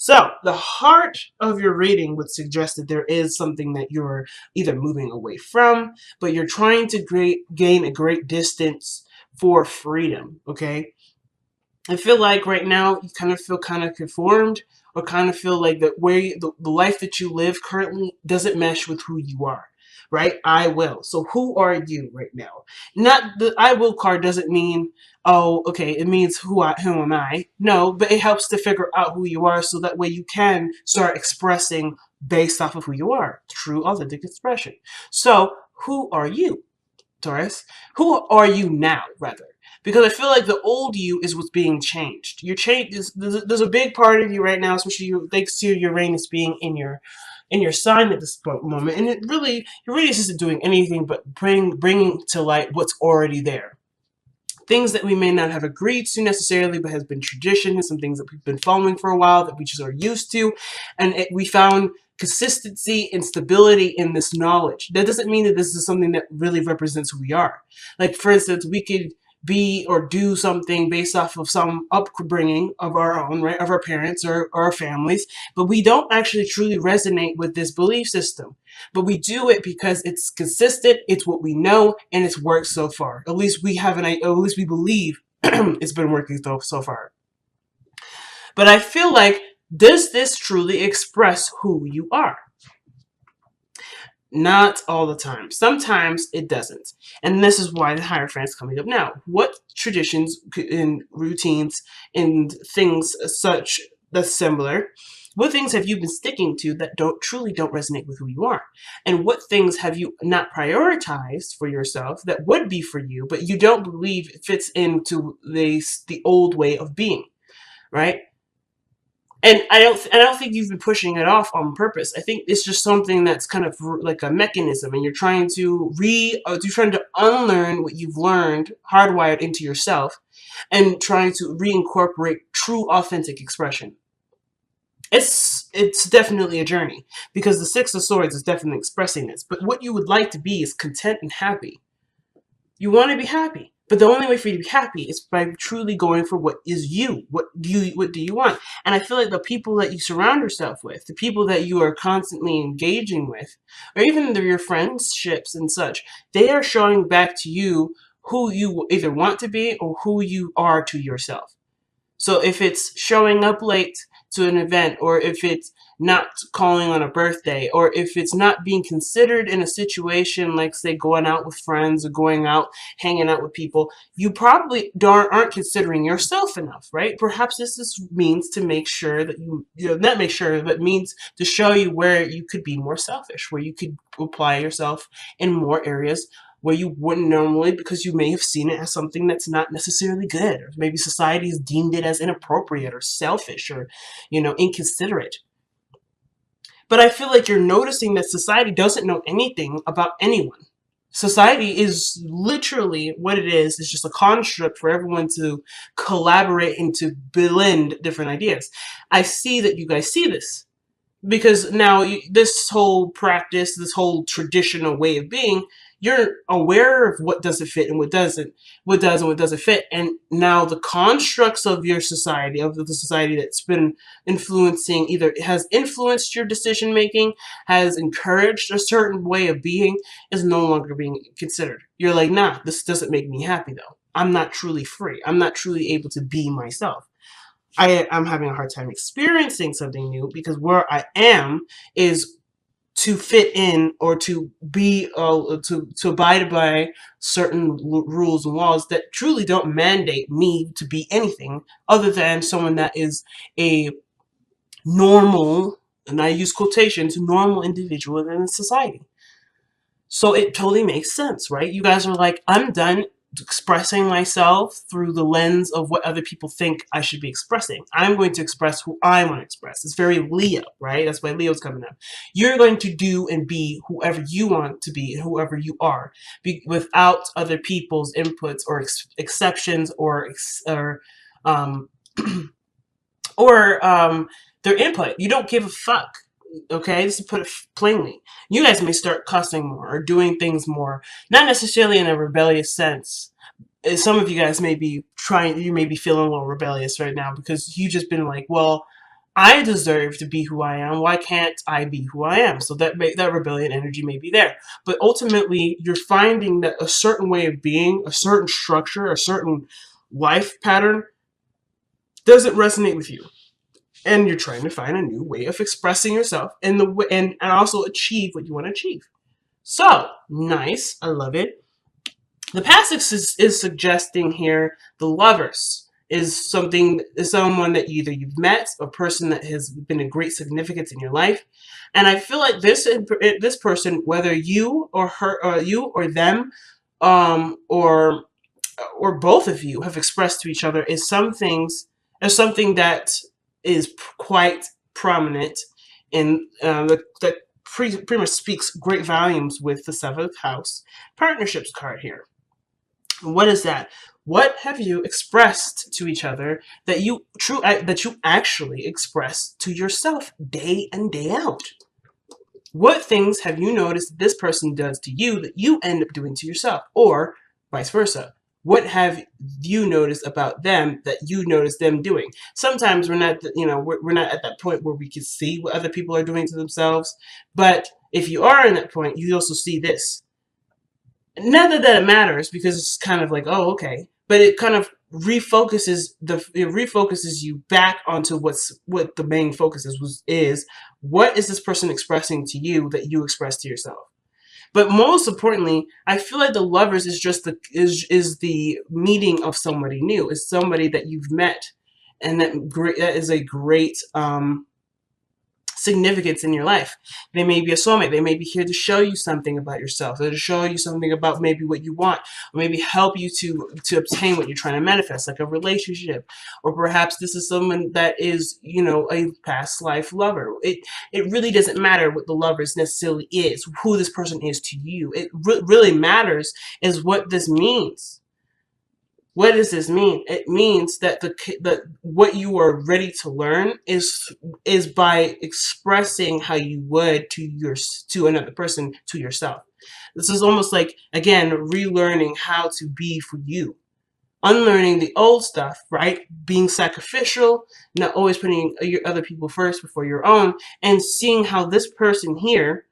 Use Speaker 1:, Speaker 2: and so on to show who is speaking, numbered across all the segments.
Speaker 1: So, the heart of your reading would suggest that there is something that you're either moving away from, but you're trying to gain a great distance for freedom, okay? I feel like right now you kind of feel kind of conformed, or kind of feel like that where the life that you live currently doesn't mesh with who you are, right? I will. So who are you right now? Not the I will card doesn't mean, oh, okay, it means who am I? No, but it helps to figure out who you are so that way you can start expressing based off of who you are. True authentic expression. So who are you? Taurus, who are you now, rather? Because I feel like the old you is what's being changed. You're changed. There's a big part of you right now, especially thanks to Uranus being in your sign at this moment, and it really Uranus isn't doing anything but bringing to light what's already there. Things that we may not have agreed to necessarily, but has been tradition, and some things that we've been following for a while that we just are used to, and we found consistency and stability in this knowledge. That doesn't mean that this is something that really represents who we are. Like, for instance, we could be or do something based off of some upbringing of our own, right, of our parents or our families, but we don't actually truly resonate with this belief system. But we do it because it's consistent, it's what we know, and it's worked so far. At least we have at least we believe it's been working so far. But I feel like, does this truly express who you are? Not all the time. Sometimes it doesn't. And this is why the Hierophant is coming up now. What traditions and routines and things such that's similar, what things have you been sticking to that truly don't resonate with who you are? And what things have you not prioritized for yourself that would be for you, but you don't believe it fits into the old way of being, right? And I don't think you've been pushing it off on purpose. I think it's just something that's kind of like a mechanism, and you're trying to you're trying to unlearn what you've learned, hardwired into yourself, and trying to reincorporate true, authentic expression. It's definitely a journey, because the Six of Swords is definitely expressing this. But what you would like to be is content and happy. You want to be happy. But the only way for you to be happy is by truly going for what is you. What do you want? And I feel like the people that you surround yourself with, the people that you are constantly engaging with, or even your friendships and such, they are showing back to you who you either want to be or who you are to yourself. So if it's showing up late to an event, or if it's not calling on a birthday, or if it's not being considered in a situation like, say, going out with friends or going out, hanging out with people, you probably aren't considering yourself enough, right? Perhaps this is means to make sure that not make sure, but means to show you where you could be more selfish, where you could apply yourself in more areas where you wouldn't normally, because you may have seen it as something that's not necessarily good, or maybe society has deemed it as inappropriate or selfish or, inconsiderate. But I feel like you're noticing that society doesn't know anything about anyone. Society is literally what it is. It's just a construct for everyone to collaborate and to blend different ideas. I see that you guys see this, because now this whole practice, this whole traditional way of being, you're aware of what doesn't fit and what doesn't, what does and what doesn't fit. And now the constructs of your society, of the society that's been influencing, either has influenced your decision making, has encouraged a certain way of being, is no longer being considered. You're like, nah, this doesn't make me happy though. I'm not truly free. I'm not truly able to be myself. I'm having a hard time experiencing something new, because where I am is to fit in, or to be to abide by certain rules and laws that truly don't mandate me to be anything other than someone that is a normal, and I use quotations, normal individual in society. So it totally makes sense, right? You guys are like, I'm done expressing myself through the lens of what other people think I should be expressing. I'm going to express who I want to express. It's very Leo, right? That's why Leo's coming up. You're going to do and be whoever you want to be and whoever you are, without other people's inputs or exceptions um, or their input. You don't give a fuck. Okay, just to put it plainly, you guys may start cussing more or doing things more, not necessarily in a rebellious sense. Some of you guys may be feeling a little rebellious right now, because you just been like, well, I deserve to be who I am. Why can't I be who I am? So that rebellion energy may be there. But ultimately, you're finding that a certain way of being, a certain structure, a certain life pattern doesn't resonate with you. And you're trying to find a new way of expressing yourself and also achieve what you want to achieve. So, nice. I love it. The passage is suggesting here the lovers is someone that either you've met, a person that has been a great significance in your life, and I feel like this person, whether you or her, or you or them, or both of you have expressed to each other, is something that is quite prominent in that pretty much speaks great volumes with the seventh house partnerships card here. What is that? What have you expressed to each other that you actually express to yourself day in day out? What things have you noticed this person does to you that you end up doing to yourself, or vice versa? What have you noticed about them that you notice them doing? Sometimes we're not at that point where we can see what other people are doing to themselves, but if you are in that point, you also see this. Not that it matters, because it's kind of like, oh, okay, but it kind of refocuses you back onto what the main focus is what is this person expressing to you that you express to yourself. But most importantly, I feel like the lovers is just the meeting of somebody new. It's somebody that you've met, and that is a great significance in your life. They may be a soulmate. They may be here to show you something about yourself, or to show you something about maybe what you want, or maybe help you to obtain what you're trying to manifest, like a relationship. Or perhaps this is someone that is, a past life lover. It really doesn't matter what the lovers necessarily is, who this person is to you. It really matters is what this means. What does this mean? It means that what you are ready to learn is by expressing how you would to another person, to yourself. This is almost like, again, relearning how to be for you, unlearning the old stuff, right? Being sacrificial, not always putting your other people first before your own, and seeing how this person here,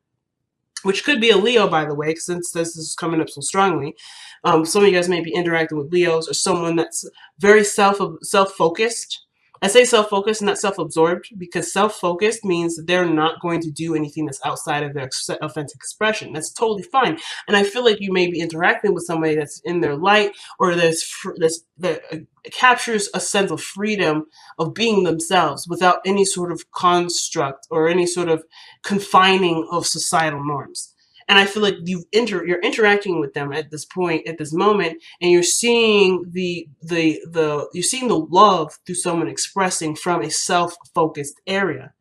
Speaker 1: which could be a Leo, by the way, since this is coming up so strongly. Some of you guys may be interacting with Leos, or someone that's very self-focused. I say self-focused, not self-absorbed, because self-focused means that they're not going to do anything that's outside of their authentic expression. That's totally fine. And I feel like you may be interacting with somebody that's in their light, or that captures a sense of freedom of being themselves without any sort of construct or any sort of confining of societal norms. And I feel like you're interacting with them at this point, at this moment, and you're seeing you're seeing the love through someone expressing from a self-focused area.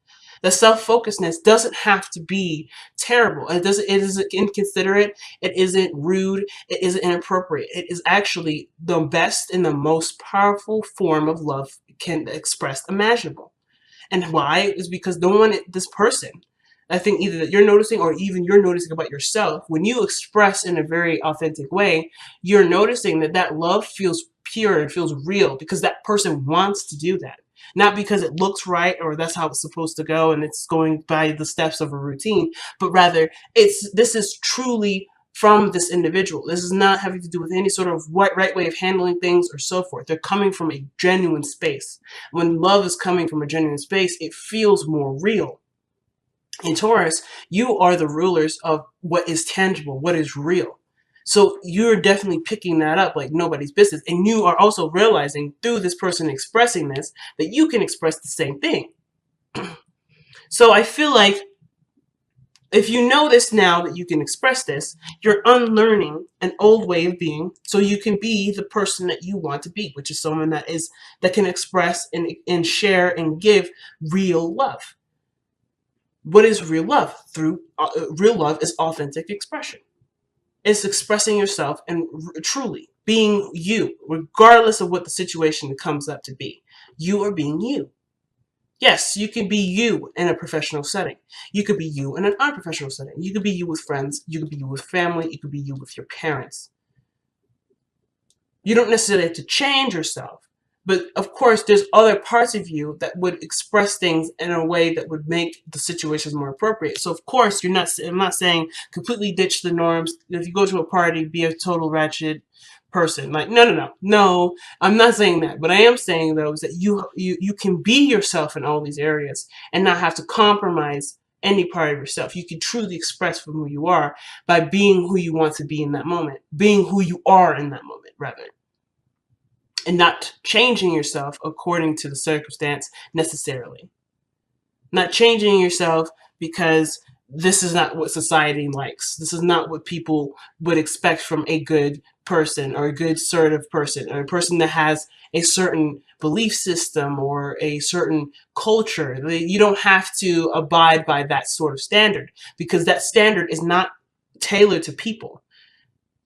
Speaker 1: The self-focusedness doesn't have to be terrible. It isn't inconsiderate. It isn't rude. It isn't inappropriate. It is actually the best and the most powerful form of love can express imaginable. And why? Is because this person, I think either that you're noticing, or even you're noticing about yourself, when you express in a very authentic way, you're noticing that love feels pure and feels real, because that person wants to do that. Not because it looks right, or that's how it's supposed to go and it's going by the steps of a routine, but rather this is truly from this individual. This is not having to do with any sort of right way of handling things or so forth. They're coming from a genuine space. When love is coming from a genuine space, it feels more real. In Taurus, you are the rulers of what is tangible, what is real. So you're definitely picking that up like nobody's business. And you are also realizing through this person expressing this, that you can express the same thing. So I feel like if you know this now, that you can express this, you're unlearning an old way of being, so you can be the person that you want to be, which is someone that can express and share and give real love. What is real love? Real love is authentic expression. It's expressing yourself and truly being you, regardless of what the situation comes up to be. You are being you. Yes, you can be you in a professional setting. You could be you in an unprofessional setting. You could be you with friends. You could be you with family. You could be you with your parents. You don't necessarily have to change yourself, But of course, there's other parts of you that would express things in a way that would make the situations more appropriate. So of course, I'm not saying completely ditch the norms. If you go to a party, be a total wretched person. Like, no, I'm not saying that. But I am saying, though, is that you can be yourself in all these areas and not have to compromise any part of yourself. You can truly express from who you are by being who you want to be in that moment, being who you are in that moment, rather, and not changing yourself according to the circumstance necessarily. Not changing yourself because this is not what society likes. This is not what people would expect from a good person, or a good assertive person, or a person that has a certain belief system or a certain culture. You don't have to abide by that sort of standard, because that standard is not tailored to people.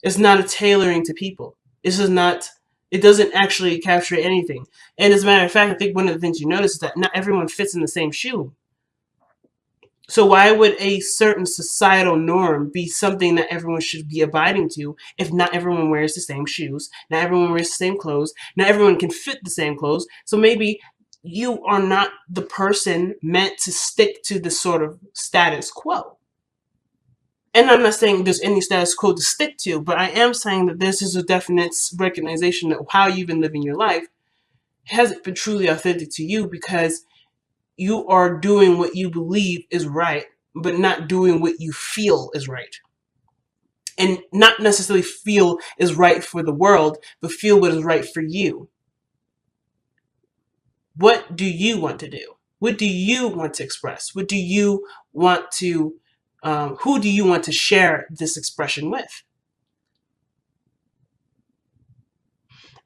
Speaker 1: It's not a tailoring to people. This is not, it doesn't actually capture anything. And as a matter of fact, I think one of the things you notice is that not everyone fits in the same shoe. So why would a certain societal norm be something that everyone should be abiding to if not everyone wears the same shoes, not everyone wears the same clothes, not everyone can fit the same clothes? So maybe you are not the person meant to stick to the sort of status quo. And I'm not saying there's any status quo to stick to, but I am saying that this is a definite recognition that how you've been living your life hasn't been truly authentic to you, because you are doing what you believe is right, but not doing what you feel is right. And not necessarily feel is right for the world, but feel what is right for you. What do you want to do? What do you want to express? What do you want to, who do you want to share this expression with?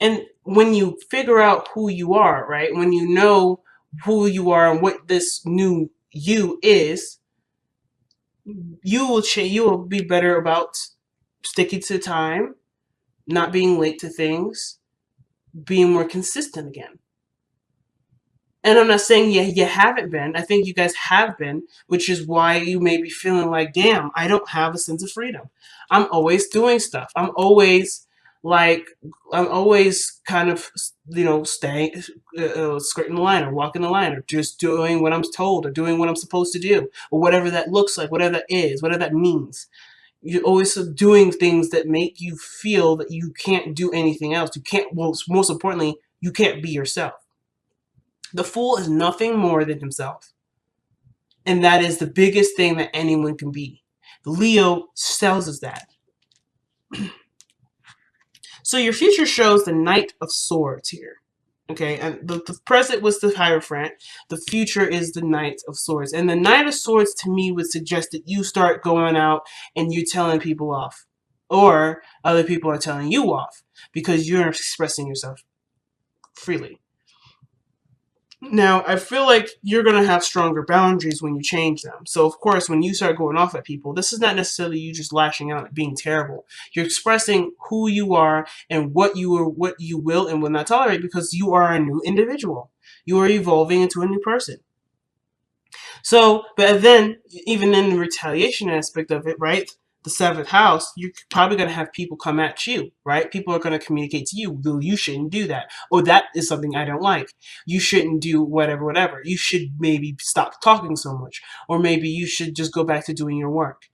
Speaker 1: And when you figure out who you are, right? When you know who you are and what this new you is, you will change. You will be better about sticking to time, not being late to things, being more consistent again. And I'm not saying you haven't been. I think you guys have been, which is why you may be feeling like, damn, I don't have a sense of freedom. I'm always doing stuff. Like, I'm always kind of, staying, skirting the line or walking the line or just doing what I'm told or doing what I'm supposed to do, or whatever that looks like, whatever that is, whatever that means. You're always doing things that make you feel that you can't do anything else. You can't, well, most importantly, you can't be yourself. The fool is nothing more than himself. And that is the biggest thing that anyone can be. Leo tells us that. So your future shows the Knight of Swords here. Okay, and the present was the Hierophant. The future is the Knight of Swords. And the Knight of Swords to me would suggest that you start going out and you telling people off. Or other people are telling you off because you're expressing yourself freely. Now, I feel like you're going to have stronger boundaries when you change them. So, of course, when you start going off at people, this is not necessarily you just lashing out at being terrible. You're expressing who you are and what you will and will not tolerate, because you are a new individual. You are evolving into a new person. So, but then, even in the retaliation aspect of it, right? The seventh house, you're probably going to have people come at you, right? People are going to communicate to you, well, you shouldn't do that. Oh, that is something I don't like. You shouldn't do whatever. You should maybe stop talking so much. Or maybe you should just go back to doing your work.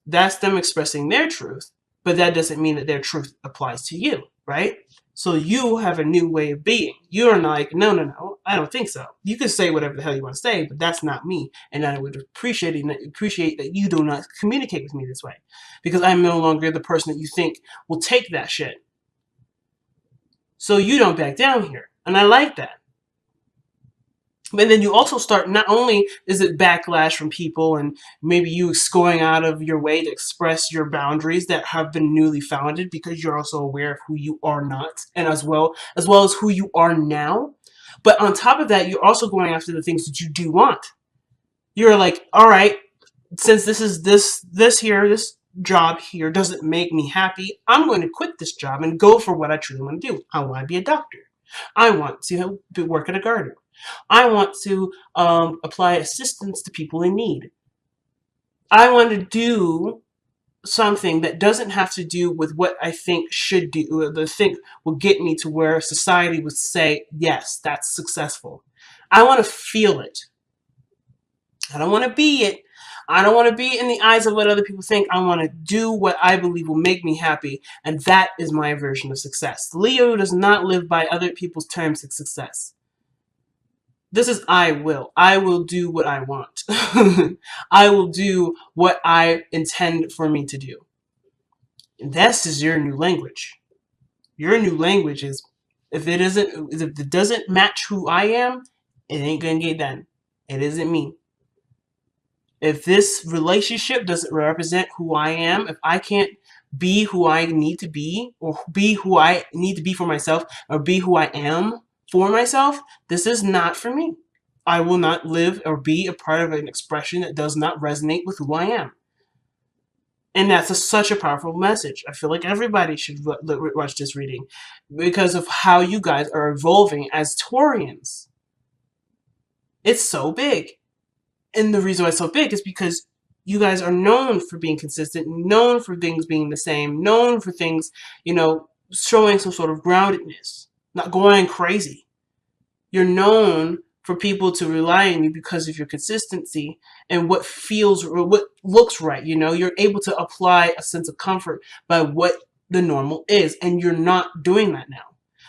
Speaker 1: That's them expressing their truth, but that doesn't mean that their truth applies to you, right? So you have a new way of being. You're like, no, I don't think so. You can say whatever the hell you want to say, but that's not me. And I would appreciate that you do not communicate with me this way, because I'm no longer the person that you think will take that shit. So you don't back down here. And I like that. But then you also start, not only is it backlash from people and maybe you going out of your way to express your boundaries that have been newly founded, because you're also aware of who you are not, and as well as who you are now. But on top of that, you're also going after the things that you do want. You're like, all right, since this job here doesn't make me happy, I'm going to quit this job and go for what I truly want to do. I want to be a doctor. I want to work at a garden. I want to apply assistance to people in need. I want to do something that doesn't have to do with what I think should do, or the think will get me to where society would say, yes, that's successful. I want to feel it. I don't want to be it. I don't want to be in the eyes of what other people think. I want to do what I believe will make me happy. And that is my version of success. Leo does not live by other people's terms of success. This is I will. I will do what I want. I will do what I intend for me to do. And this is your new language. Your new language is, if it doesn't match who I am, it ain't gonna get done. It isn't me. If this relationship doesn't represent who I am, if I can't be who I need to be, or be who I need to be for myself, or be who I am for myself, this is not for me. I will not live or be a part of an expression that does not resonate with who I am. And that's such a powerful message. I feel like everybody should watch this reading because of how you guys are evolving as Taurians. It's so big. And the reason why it's so big is because you guys are known for being consistent, known for things being the same, known for things, showing some sort of groundedness, not going crazy. You're known for people to rely on you because of your consistency and what feels or what looks right. You're able to apply a sense of comfort by what the normal is, and you're not doing that now.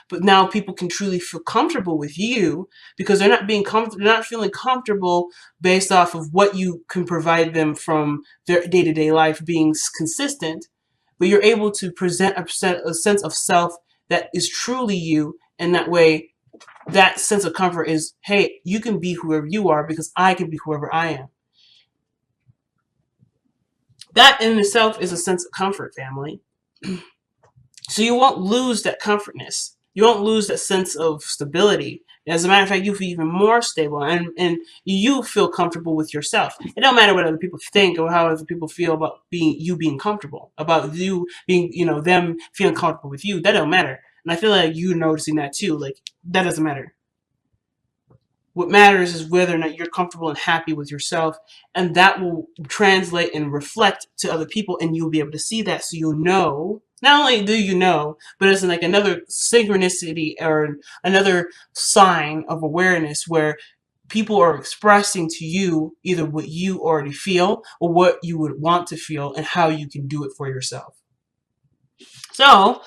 Speaker 1: But now people can truly feel comfortable with you because they're not feeling comfortable based off of what you can provide them from their day-to-day life being consistent. But you're able to present a sense of self that is truly you, and that way that sense of comfort is, hey, you can be whoever you are because I can be whoever I am. That in itself is a sense of comfort, family. So you won't lose that comfortness. You won't lose that sense of stability. As a matter of fact, you feel even more stable, and you feel comfortable with yourself. It don't matter what other people think or how other people feel about being comfortable, about you being, them feeling comfortable with you. That don't matter. And I feel like you're noticing that too. Like, that doesn't matter. What matters is whether or not you're comfortable and happy with yourself, and that will translate and reflect to other people, and you'll be able to see that, so you'll know. Not only do you know, but it's like another synchronicity or another sign of awareness where people are expressing to you either what you already feel or what you would want to feel and how you can do it for yourself. So,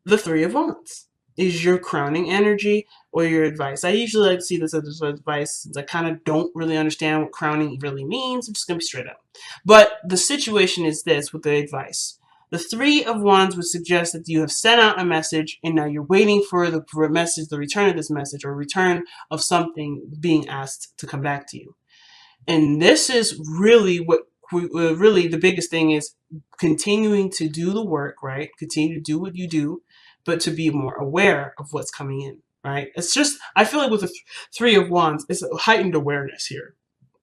Speaker 1: the Three of Wands is your crowning energy or your advice. I usually like to see this as advice since I kind of don't really understand what crowning really means. I'm just going to be straight up. But the situation is this with the advice. The Three of Wands would suggest that you have sent out a message and now you're waiting for the message, the return of this message, or return of something being asked to come back to you. And this is really what really the biggest thing is, continuing to do the work, right? Continue to do what you do, but to be more aware of what's coming in, right? It's just, I feel like with the Three of Wands, it's a heightened awareness here.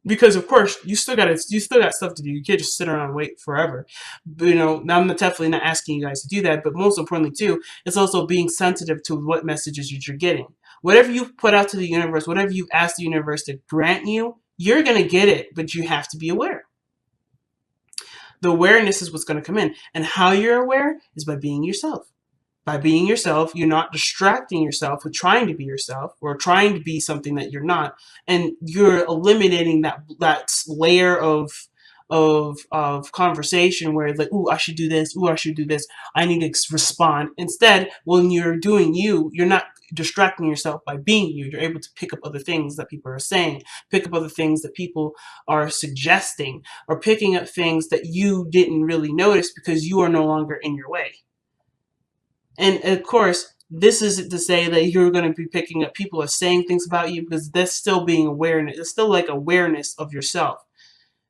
Speaker 1: Because of course you still got stuff to do. You can't just sit around and wait forever. But, I'm definitely not asking you guys to do that. But most importantly too, it's also being sensitive to what messages you're getting. Whatever you put out to the universe, whatever you ask the universe to grant you, you're gonna get it. But you have to be aware. The awareness is what's going to come in, and how you're aware is by being yourself. By being yourself, you're not distracting yourself with trying to be yourself or trying to be something that you're not, and you're eliminating that layer of conversation where it's like, ooh, I should do this, ooh, I should do this, I need to respond. Instead, when you're doing you, you're not distracting yourself by being you. You're able to pick up other things that people are saying, pick up other things that people are suggesting, or picking up things that you didn't really notice because you are no longer in your way. And of course, this isn't to say that you're going to be picking up people are saying things about you, because that's still being awareness. It's still like awareness of yourself.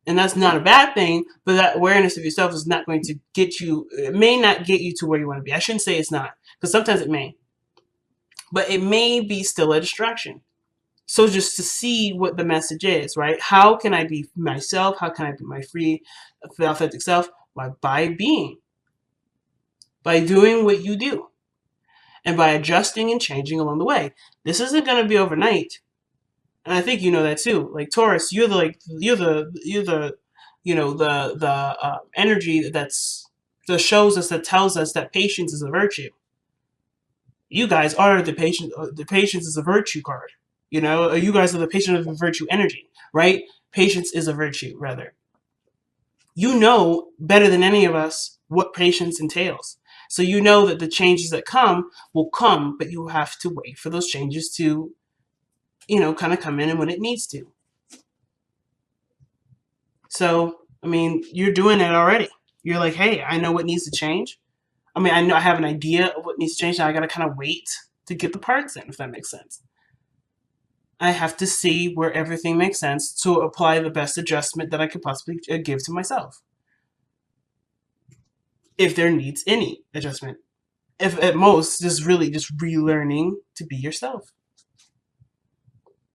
Speaker 1: And that's not a bad thing, but that awareness of yourself is not going to get you, it may not get you to where you want to be. I shouldn't say it's not, because sometimes it may. But it may be still a distraction. So just to see what the message is, right? How can I be myself? How can I be my free, authentic self? By being. By doing what you do. And by adjusting and changing along the way. This isn't going to be overnight. And I think you know that too. Like Taurus, you're the the energy that shows us, that tells us that patience is a virtue. You guys are the patient. The patience is a virtue card. You guys are the patient of the virtue energy, right? Patience is a virtue, rather. You know better than any of us what patience entails. So you know that the changes that come will come, but you have to wait for those changes to, kind of come in and when it needs to. So, I mean, you're doing it already. You're like, hey, I know what needs to change. I mean, I know I have an idea of what needs to change. Now I got to kind of wait to get the parts in, if that makes sense. I have to see where everything makes sense to apply the best adjustment that I could possibly give to myself. If there needs any adjustment. If at most, just really just relearning to be yourself.